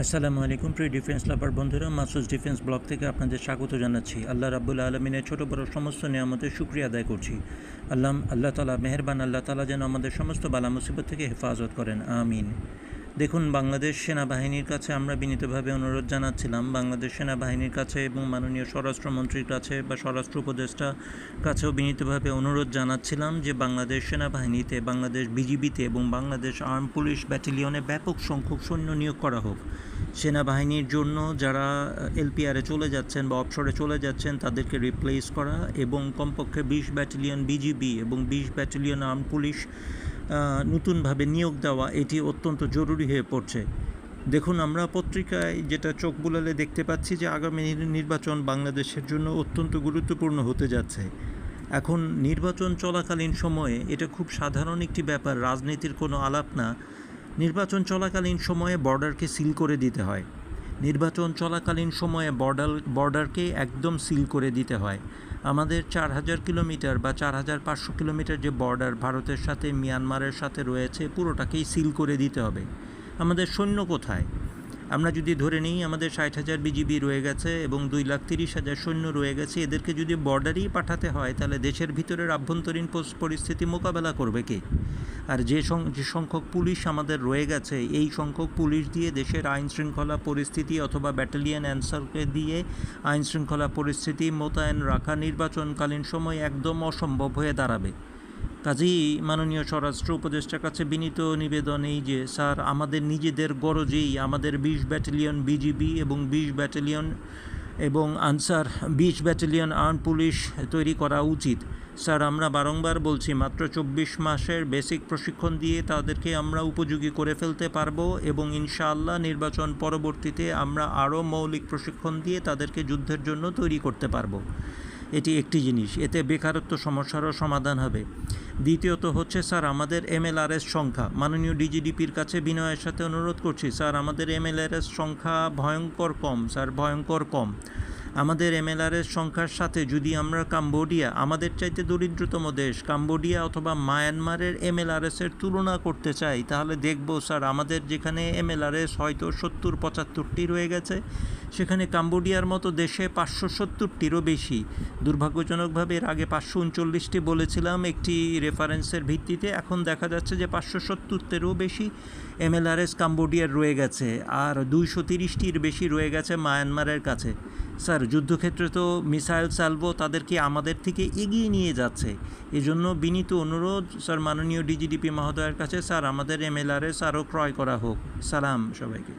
আসসালামু আলাইকুম প্রিয় ডিফেন্স লাভার বন্ধুরা, মাসুস ডিফেন্স ব্লগ থেকে আপনাদের স্বাগত জানাচ্ছি। আল্লাহ রাব্বুল আলমিনের ছোটো বড় সমস্ত নিয়ামতের শুকরিয়া আদায় করছি। আল্লাহ তালা মেহেরবান, আল্লাহ তালা যেন আমাদের সমস্ত বালা মুসিবত থেকে হেফাজত করেন, আমিন। দেখুন, বাংলাদেশ সেনাবাহিনীর কাছে আমরা বিনীতভাবে অনুরোধ জানাচ্ছিলাম, বাংলাদেশ সেনাবাহিনীর কাছে এবং মাননীয় স্বরাষ্ট্রমন্ত্রীর কাছে বা স্বরাষ্ট্র উপদেষ্টার কাছেও বিনীতভাবে অনুরোধ জানাচ্ছিলাম যে বাংলাদেশ সেনাবাহিনীতে, বাংলাদেশ বিজিবিতে এবং বাংলাদেশ আর্ম পুলিশ ব্যাটালিয়নে ব্যাপক সংখ্যক সৈন্য নিয়োগ করা হোক। সেনাবাহিনীর জন্য যারা এলপিআরে চলে যাচ্ছেন বা অবসরে চলে যাচ্ছেন তাদেরকে রিপ্লেস করা এবং কমপক্ষে 20 ব্যাটালিয়ন বিজিবি এবং 20 ব্যাটালিয়ন আর্ম পুলিশ নতুনভাবে নিয়োগ দেওয়া, এটি অত্যন্ত জরুরি হয়ে পড়ছে। দেখুন, আমরা পত্রিকায় যেটা চোখ বুলালে দেখতে পাচ্ছি যে আগামী নির্বাচন বাংলাদেশের জন্য অত্যন্ত গুরুত্বপূর্ণ হতে যাচ্ছে। এখন নির্বাচন চলাকালীন সময়ে এটা খুব সাধারণ একটি ব্যাপার, রাজনীতির কোনো আলাপ না। নির্বাচন চলাকালীন সময়ে বর্ডারকে সিল করে দিতে হয়। নির্বাচন চলাকালীন সময়ে বর্ডারকে একদম সিল করে দিতে হয়। আমাদের 4000 কিলোমিটার বা 4500 কিলোমিটার যে বর্ডার ভারতের সাথে মিয়ানমারের সাথে রয়েছে, পুরোটাকেই সিল করে দিতে হবে। আমাদের সৈন্য কোথায়? আমরা যদি ধরে নিই আমাদের 60,000 বিজিবি রয়ে গেছে এবং 2,30,000 সৈন্য রয়ে গেছে, এদেরকে যদি বর্ডারেই পাঠাতে হয় তাহলে দেশের ভিতরের আভ্যন্তরীণ পরিস্থিতি মোকাবেলা করবে কে? আর যে সংখ্যক পুলিশ আমাদের রয়ে গেছে, এই সংখ্যক পুলিশ দিয়ে দেশের আইনশৃঙ্খলা পরিস্থিতি অথবা ব্যাটালিয়ন অ্যান্সারকে দিয়ে আইনশৃঙ্খলা পরিস্থিতি মোতায়েন রাখা নির্বাচনকালীন সময় একদম অসম্ভব হয়ে দাঁড়াবে। কাজেই মাননীয় স্বরাষ্ট্র উপদেষ্টার কাছে বিনীত নিবেদন এই যে, স্যার, আমাদের নিজেদের গরজেই আমাদের 20 ব্যাটালিয়ন বিজিবি এবং 20 ব্যাটালিয়ন এবং আনসার 20 ব্যাটালিয়ন আর্ম পুলিশ তৈরি করা উচিত। স্যার, আমরা বারংবার বলছি, মাত্র 24 মাসের বেসিক প্রশিক্ষণ দিয়ে তাদেরকে আমরা উপযোগী করে ফেলতে পারবো এবং ইনশাআল্লাহ নির্বাচন পরবর্তীতে আমরা আরও মৌলিক প্রশিক্ষণ দিয়ে তাদেরকে যুদ্ধের জন্য তৈরি করতে পারবো। এটি একটি জিনিস, এতে বেকারত্ব সমস্যারও সমাধান হবে। দ্বিতীয়ত হচ্ছে, স্যার, আমাদের এমএলআরএস সংখ্যা, মাননীয় ডিজিডিপির কাছে বিনয়ের সাথে অনুরোধ করছি, স্যার, আমাদের এমএলআরএস সংখ্যা ভয়ঙ্কর কম, স্যার, ভয়ঙ্কর কম। আমাদের এমএলআরএস সংখ্যার সাথে যদি আমরা কাম্বোডিয়া, আমাদের চাইতে দরিদ্রতম দেশ কাম্বোডিয়া অথবা মায়ানমারের এমএলআরএসের তুলনা করতে চাই, তাহলে দেখব, স্যার, আমাদের যেখানে এমএলআরএস হয়তো 70-75টি রয়ে গেছে, সেখানে কাম্বোডিয়ার মতো দেশে 570টিরও বেশি। দুর্ভাগ্যজনকভাবে এর আগে 539টি বলেছিলাম একটি রেফারেন্সের ভিত্তিতে, এখন দেখা যাচ্ছে যে 570টিরও বেশি এমএলআরএস কাম্বোডিয়ার রয়ে গেছে, আর 230টির বেশি রয়ে গেছে মায়ানমারের কাছে। স্যার, যুদ্ধক্ষেত্রে তো মিসাইল সালভো তাদেরকে আমাদের থেকে এগিয়ে নিয়ে যাচ্ছে। এজন্য বিনীত অনুরোধ, স্যার, মাননীয় ডিজিডিপি মহোদয়ের কাছে, স্যার, আমাদের এমএলআরএস আরও ক্রয় করা হোক। সালাম সবাইকে।